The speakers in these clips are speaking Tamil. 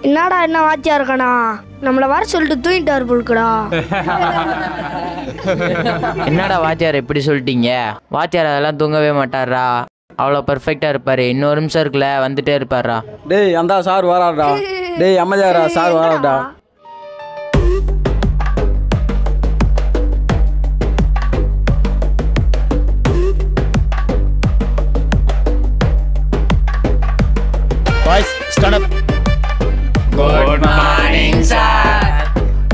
என்னடா என்ன வாத்தியா இருக்கணா நம்மளை வர சொல்லிட்டு தூங்கிட்டாரு புழுக்கடா. என்னடா வாத்தியார் எப்படி சொல்லிட்டீங்க? வாத்தியார் அதெல்லாம் தூங்கவே மாட்டாரா, அவ்வளோ பர்ஃபெக்டாக இருப்பார். இன்னொரு நிமிஷம் இருக்குல்ல வந்துட்டே இருப்பாரா. டேய் அந்த சார் வராடா. டேய் அம்மையாரா சார் வராடா. Boys, stand up. Good morning, sir.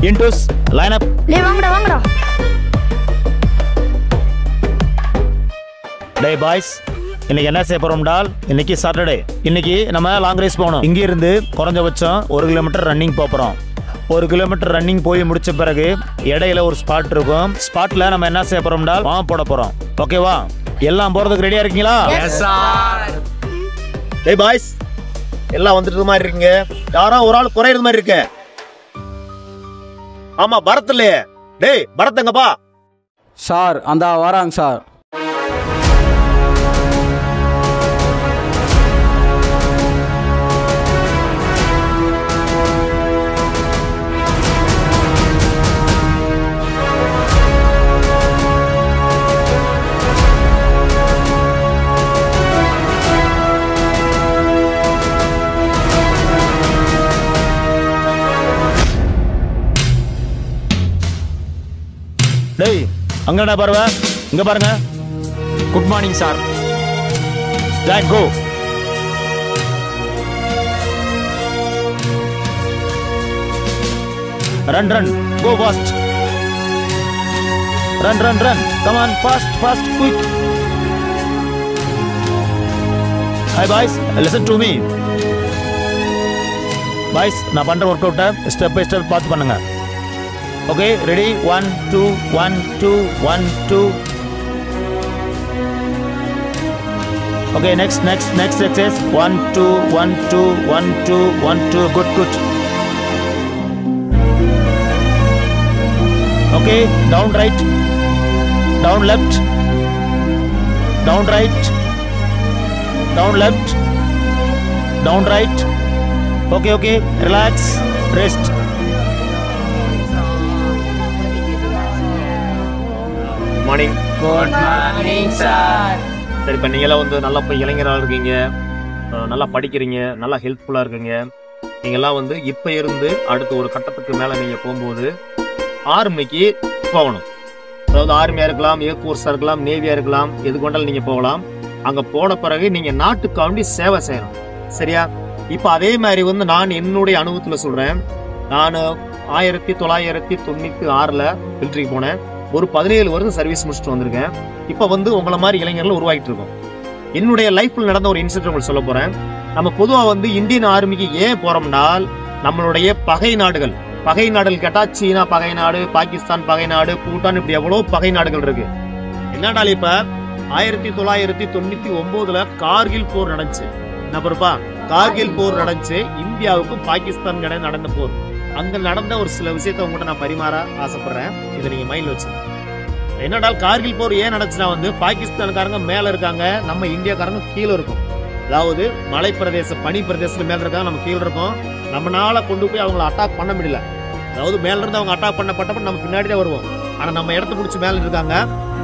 Intus, line up. லே வாங்கடா வாங்கடா. Day boys, இன்னைக்கு என்ன செய்ய போறோம்டால், இன்னைக்கு சாட்டர்டே. இன்னைக்கு நம்ம லாங் ரேஸ் போகணும். இங்க இருந்து குறைஞ்சபட்சம் 1 கிலோமீட்டர் ரன்னிங் போறோம். 1 கிலோமீட்டர் ரன்னிங் போய் முடிச்ச பிறகு இடையில ஒரு ஸ்பாட் இருக்கும். ஸ்பாட்ல நம்ம என்ன செய்ய போறோம்டால் வாம் போட போறோம். ஓகேவா? எல்லாம் போறதுக்கு ரெடியா இருக்கீங்களா? Yes, sir. Day boys, எல்லாம் வந்துட்டு மாதிரி இருக்கீங்க. யாரோ ஒரு ஆள் குறையிறது மாதிரி இருக்கு. ஆமா பரத் இல்லையே. டேய் பரத் எங்கப்பா? சார் அந்த வராங்க சார். டேய் அங்கடா பாருங்க, இங்க பாருங்க. Good morning sir. Join go. Run run go fast. Run run run come on fast fast quick. Hi boys, listen to me. Boys நான் பண்ற ஒர்க் அவுட்டை ஸ்டெப் பை ஸ்டெப் பார்த்து பண்ணுங்க. Okay, ready? 1, 2, 1, 2, 1, 2. Okay, next exercise. 1, 2, 1, 2, 1, 2, 1, 2. Good. Okay, down right, down left, down right, down left, down right. Okay, relax, rest. Morning. Good morning sir. சரி, இப்போ நீங்களாம் வந்து நல்லா போய் இளைஞராக இருக்கீங்க, நல்லா படிக்கிறீங்க, நல்லா ஹெல்ப்ஃபுல்லாக இருக்கீங்க. நீங்கள்லாம் வந்து இப்போ இருந்து அடுத்த ஒரு கட்டத்துக்கு மேலே நீங்கள் போகும்போது ஆர்மிக்கு போகணும். அதாவது ஆர்மியாக இருக்கலாம், ஏர்ஃபோர்ஸாக இருக்கலாம், நேவியாக இருக்கலாம், எது கொண்டாலும் நீங்கள் போகலாம். அங்கே போன பிறகு நீங்கள் நாட்டுக்காண்டி சேவை செய்யணும். சரியா? இப்போ அதே மாதிரி வந்து நான் என்னுடைய அனுபவத்தில் சொல்கிறேன். நான் 1996 மிலிட்ரிக்கு போனேன். ஒரு 17 வருஷம் சர்வீஸ் முடிச்சுட்டு வந்திருக்கேன். இப்போ வந்து உங்களை மாதிரி இளைஞர்கள் உருவாகிட்டு இருக்கோம். என்னுடைய லைஃப்ல நடந்த ஒரு இன்சிடென்ட் உங்களுக்கு சொல்ல போறேன். நம்ம பொதுவாக வந்து இந்தியன் ஆர்மிக்கு ஏன் போறோம்னால், நம்மளுடைய பகை நாடுகள் கேட்டா சீனா பகை நாடு, பாகிஸ்தான் பகை நாடு, பூட்டான், இப்படி எவ்வளோ பகை நாடுகள் இருக்கு. என்னடால் இப்ப 1999 கார்கில் போர் நடந்துச்சு. என்ன பொறுப்பா? கார்கில் போர் நடந்துச்சு. இந்தியாவுக்கும் பாகிஸ்தான் இடையே நடந்த போர். அங்க நடந்த ஒரு சில விஷயத்தை உங்கள்கிட்ட நான் பரிமாற ஆசைப்படுறேன். இதை நீங்க மைண்ட்ல வச்சு. என்னடால் கார்கில் போர் ஏன் நடந்துச்சுன்னா வந்து பாகிஸ்தான்காரங்க மேல இருக்காங்க, நம்ம இந்தியாக்காரங்க கீழே இருக்கும். அதாவது மலை பிரதேச பனி பிரதேசத்துல மேல இருக்காங்க, நம்ம கீழே இருக்கோம். நம்மளால கொண்டு போய் அவங்களை அட்டாக் பண்ண முடியல. அதாவது மேல இருந்து அவங்க அட்டாக் பண்ணப்பட்டப்ப நம்ம பின்னாடி தான் வருவோம். ஆனா நம்ம இடத்த பிடிச்சி மேல இருக்காங்க,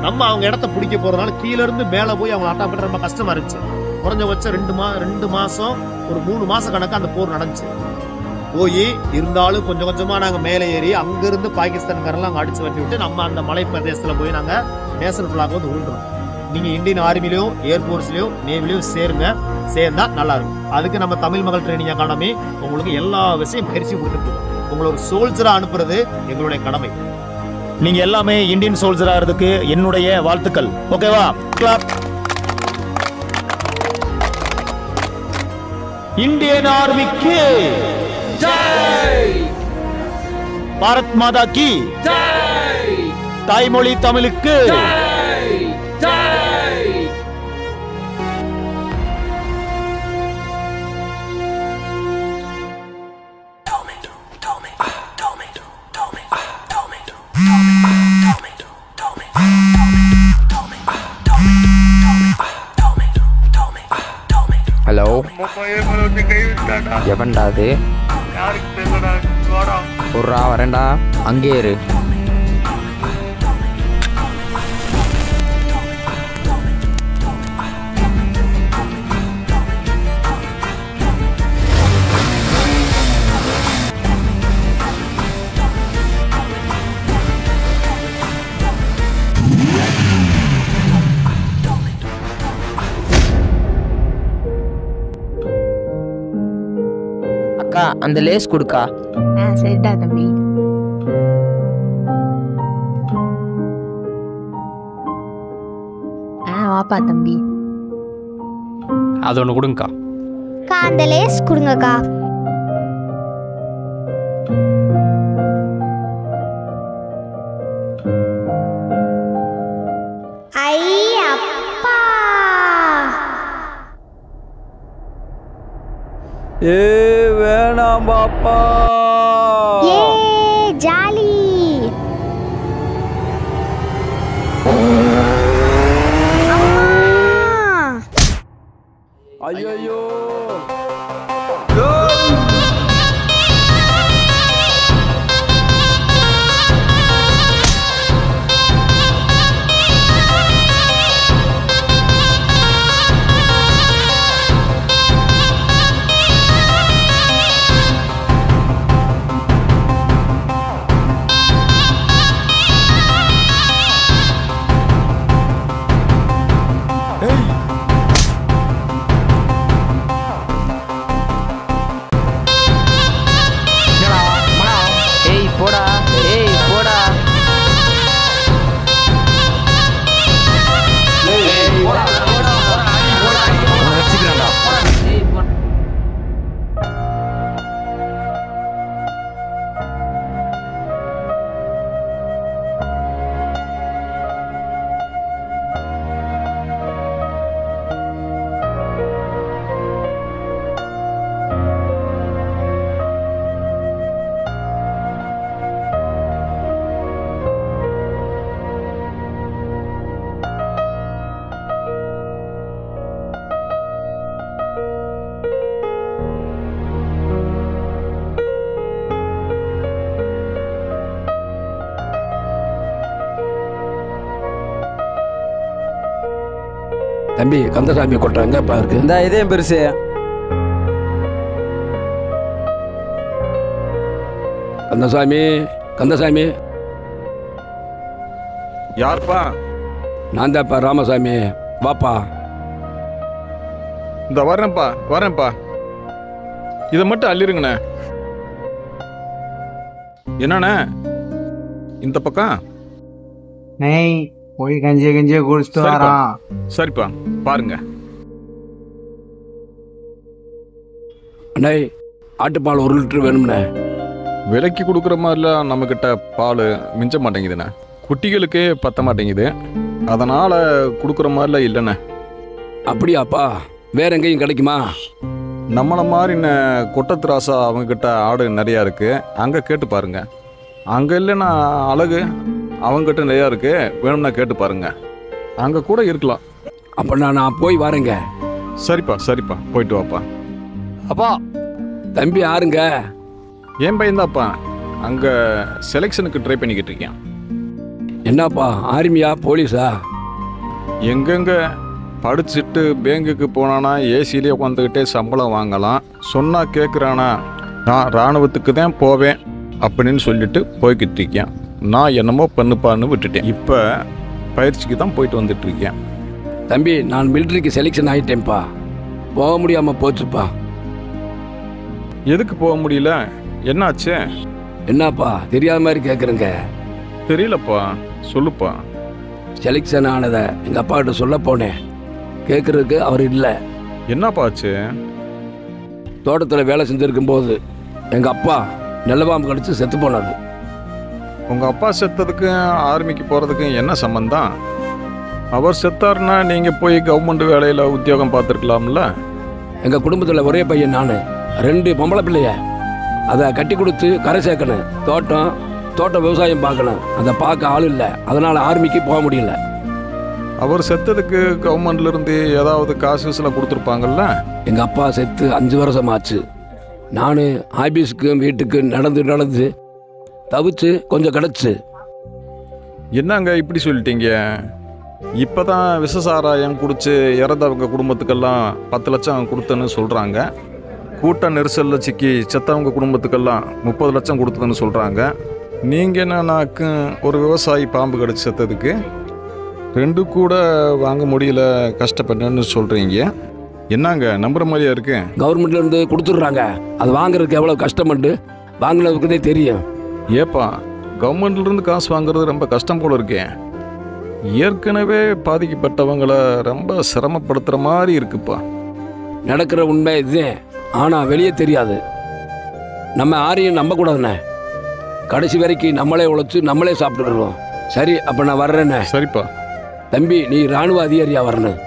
நம்ம அவங்க இடத்த பிடிக்க போறதுனால கீழே இருந்து மேல போய் அவங்க அட்டாக் பண்ண ரொம்ப கஷ்டமா இருந்துச்சு. குறைஞ்சபட்சம் 2 மாசம் ஒரு 3 மாசம் கணக்கு அந்த போர் நடந்துச்சு. போய் இருந்தாலும் கொஞ்சம் கொஞ்சமா நாங்க மேலே ஏறி அங்கிருந்து பாகிஸ்தான்காரெல்லாம் அங்க அடிச்சு வட்டி விட்டு நம்ம அந்த மலை பிரதேசத்துல போய் நாங்க நேஷனல் பிளாக் வந்து உருட்டுறோம். நீங்க இந்தியன் ஆர்மிலையும் ஏர்போர்ட்ஸ்லயும் நேவிலையும் சேர்ந்தா நல்லா இருக்கும். அதுக்கு நம்ம தமிழ் மகள் ட்ரைனிங் அகாடமி உங்களுக்கு எல்லா விஷயம் பயிற்சி கொடுத்துட்டு உங்களை ஒரு சோல்ஜரா அனுப்புறது எங்களுடைய கடமை. நீங்க எல்லாமே இந்தியன் சோல்ஜரா இருக்கிறதுக்கு என்னுடைய வாழ்த்துக்கள். ஓகேவா? கிளாப். இந்தியன் ஆர்மிக்கு ஜெய். பாரத் மாதா கி ஜெய். தாய்மொழி தமிழுக்கு ஜெய். ஜெய். ஹலோ, எவன்டா அது? ஒர்ரா வரேன்டா அங்கே இரு. அக்கா அந்த லேஸ் கொடுக்கா. சரிடா தம்பி. வாப்பா தம்பி. அது ஒன்று கொடுங்கக்கா. அக்கா அந்த லேஸ் கொடுங்கக்கா. ஐ அப்பா. ஏ வேணாம் பாப்பா. ஏ ஜாலி. ஐயோ ஏய் போடா, ஏய் போடா. வச்சுக்கிறேன்டா. ஏய் போடா. தம்பி கந்தசாமி கொட்டுறாங்க பாருக்கு. இந்த இதே பெருசு. கந்தசாமி கந்தசாமி. யாருப்பா? நான் தான்ப்பா ராமசாமி. வாப்பா. இந்த வரேன்ப்பா. இதை மட்டும் அள்ளிருங்கண்ணே. என்னண்ணே இந்த பக்கம்? நெய் போய் கஞ்சிய குடிச்சிட்டு சரிப்பா. வரான். சரிப்பா பாருங்க. அண்ணே ஆட்டுப்பால் 1 லிட்டர் வேணும்ண்ணே. விலைக்கு கொடுக்குற மாதிரிலாம் நம்மக்கிட்ட பால் மிஞ்ச மாட்டேங்குதுண்ணே. குட்டிகளுக்கே பத்த மாட்டேங்குது. அதனால் கொடுக்குற மாதிரிலாம் இல்லைண்ணே. அப்படியாப்பா? வேற எங்கேயும் கிடைக்குமா? நம்மளை மாதிரிண்ண கொட்டத்திராசா அவங்கக்கிட்ட ஆடு நிறையா இருக்குது. அங்கே கேட்டு பாருங்க. அங்கே இல்லைன்னா அழகு அவங்ககிட்ட நிறையா இருக்கு. வேணும்னா கேட்டு பாருங்க. அங்கே கூட இருக்கலாம். அப்போ நான் போய் வரேங்க. சரிப்பா போயிட்டு வாப்பா. அப்பா தம்பி யாருங்க? என் பையன்தான்ப்பா. அங்கே செலெக்ஷனுக்கு ட்ரை பண்ணிக்கிட்டு இருக்கேன். என்னப்பா ஆர்மியா போலீஸா? எங்கெங்க படிச்சுட்டு பேங்குக்கு போனானா ஏசியிலே உட்காந்துக்கிட்டே சம்பளம் வாங்கலாம். சொன்னால் கேட்குறானா நான் இராணுவத்துக்கு தான் போவேன் அப்படின்னு சொல்லிட்டு போய்கிட்டு இருக்கேன். நான் என்னமோ பண்ணுப்பான்னு விட்டுட்டேன். இப்போ பயிற்சிக்கு தான் போயிட்டு வந்துட்டுருக்கேன். தம்பி நான் மிலிட்ரிக்கு செலெக்ஷன் ஆகிட்டேன்ப்பா. போக முடியாமல் போச்சுப்பா. எதுக்கு போக முடியல? என்னாச்சு? என்னப்பா தெரியாத மாதிரி கேட்குறேங்க. தெரியலப்பா, சொல்லுப்பா. செலெக்ஷன் ஆனதை எங்கள் அப்பா கிட்ட சொல்ல போனேன். கேட்குறதுக்கு அவர் இல்லை. என்னப்பா ஆச்சு? தோட்டத்தில் வேலை செஞ்சுருக்கும் போது எங்கள் அப்பா நெல்லபாம்பு கடிச்சு செத்து போனாரு. உங்கள் அப்பா செத்ததுக்கு ஆர்மிக்கு போகிறதுக்கு என்ன சம்பந்தம்? அவர் செத்தாருன்னா நீங்கள் போய் கவர்மெண்ட் வேலையில் உத்தியோகம் பார்த்துருக்கலாம்ல. எங்கள் குடும்பத்தில் ஒரே பையன் நான், 2 பொம்பளை பிள்ளைய. அதை கட்டி கொடுத்து கரை சேர்க்கணும். தோட்டம் விவசாயம் பார்க்கணும். அதை பார்க்க ஆள் இல்லை. அதனால் ஆர்மிக்கு போக முடியல. அவர் செத்ததுக்கு கவர்மெண்ட்லேருந்து ஏதாவது காசு கொடுத்துருப்பாங்கல்ல? எங்கள் அப்பா செத்து 5 வருஷம் ஆச்சு. நான் ஆபீஸுக்கும் வீட்டுக்கு நடந்து தவிச்சு கொஞ்சம் கிடச்சி. என்னங்க இப்படி சொல்லிட்டீங்க? இப்போ தான் விஷசாராயம் குடிச்சு இறந்தவங்க குடும்பத்துக்கெல்லாம் 10 லட்சம் கொடுத்தேன்னு சொல்கிறாங்க. கூட்ட நெரிசலில் சிக்கி செத்தவங்க குடும்பத்துக்கெல்லாம் 30 லட்சம் கொடுத்ததுன்னு சொல்கிறாங்க. நீங்கள் என்னன்னாக்கு ஒரு விவசாயி பாம்பு கடிச்சு செத்ததுக்கு 2 கூட வாங்க முடியல கஷ்டப்பட்டேன்னு சொல்கிறீங்க. என்னங்க நம்புற மாதிரியா இருக்கு? கவர்மெண்ட்லேருந்து கொடுத்துட்றாங்க. அது வாங்குறதுக்கு எவ்வளோ கஷ்டப்பட்டு வாங்கினதுக்குதே தெரியும். ஏப்பா, கவர்மெண்ட்லேருந்து காசு வாங்குறது ரொம்ப கஷ்டம் போல இருக்கே. ஏற்கனவே பாதிக்கப்பட்டவங்களை ரொம்ப சிரமப்படுத்துகிற மாதிரி இருக்குப்பா. நடக்கிற உண்மை இதுதான், ஆனால் வெளியே தெரியாது. நம்ம யாரையும் நம்பக்கூடாதுண்ணே. கடைசி வரைக்கும் நம்மளே உழைச்சி நம்மளே சாப்பிட்டுக்கிறோம். சரி, அப்போ நான் வர்றேண்ணே. சரிப்பா. தம்பி, நீ இராணுவ அதிகாரியாக வரணும்.